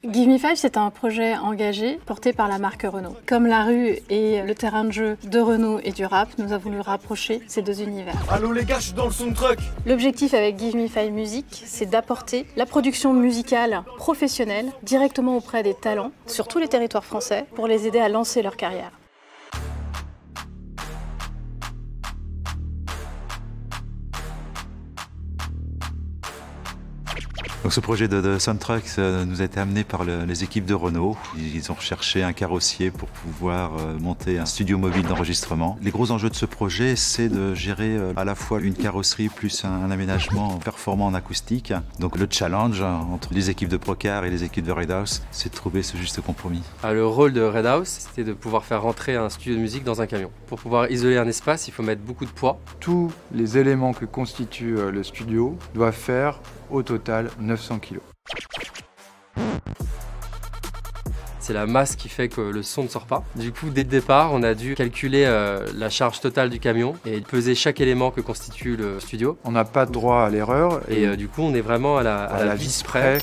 Give Me Five, c'est un projet engagé porté par la marque Renault. Comme la rue et le terrain de jeu de Renault et du rap, nous avons voulu rapprocher ces deux univers. Allô les gars, je suis dans le soundtrack. L'objectif avec Give Me Five Music, c'est d'apporter la production musicale professionnelle directement auprès des talents sur tous les territoires français pour les aider à lancer leur carrière. Donc ce projet de soundtrack nous a été amené par les équipes de Renault. Ils ont recherché un carrossier pour pouvoir monter un studio mobile d'enregistrement. Les gros enjeux de ce projet, c'est de gérer à la fois une carrosserie plus un aménagement performant en acoustique. Donc le challenge entre les équipes de Procar et les équipes de Red House, c'est de trouver ce juste compromis. Le rôle de Red House, c'était de pouvoir faire rentrer un studio de musique dans un camion. Pour pouvoir isoler un espace, il faut mettre beaucoup de poids. Tous les éléments que constitue le studio doivent faire au total 900 kg. C'est la masse qui fait que le son ne sort pas. Du coup, dès le départ, on a dû calculer la charge totale du camion et peser chaque élément que constitue le studio. On n'a pas de droit à l'erreur. Et du coup, on est vraiment à la vis près.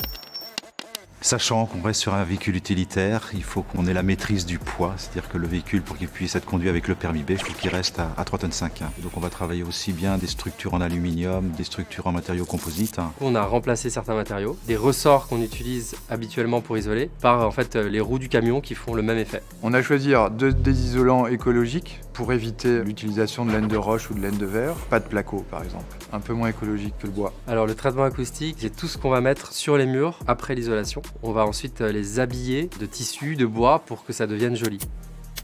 Sachant qu'on reste sur un véhicule utilitaire, il faut qu'on ait la maîtrise du poids, c'est-à-dire que le véhicule, pour qu'il puisse être conduit avec le permis B, il faut qu'il reste à 3,5 tonnes. Donc on va travailler aussi bien des structures en aluminium, des structures en matériaux composites. On a remplacé certains matériaux, des ressorts qu'on utilise habituellement pour isoler, par en fait les roues du camion qui font le même effet. On a choisi des isolants écologiques pour éviter l'utilisation de laine de roche ou de laine de verre. Pas de placo par exemple, un peu moins écologique que le bois. Alors le traitement acoustique, c'est tout ce qu'on va mettre sur les murs après l'isolation. On va ensuite les habiller de tissu, de bois pour que ça devienne joli.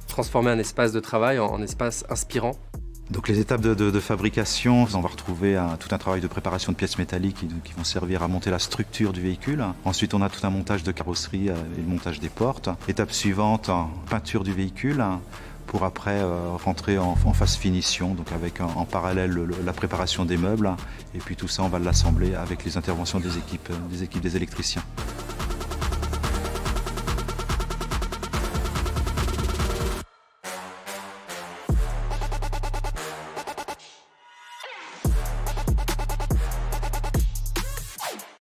Transformer un espace de travail en espace inspirant. Donc les étapes de fabrication, on va retrouver tout un travail de préparation de pièces métalliques qui vont servir à monter la structure du véhicule. Ensuite on a tout un montage de carrosserie et le montage des portes. Étape suivante, peinture du véhicule, pour après rentrer en phase finition, donc avec en parallèle la préparation des meubles. Et puis tout ça on va l'assembler avec les interventions des équipes des électriciens.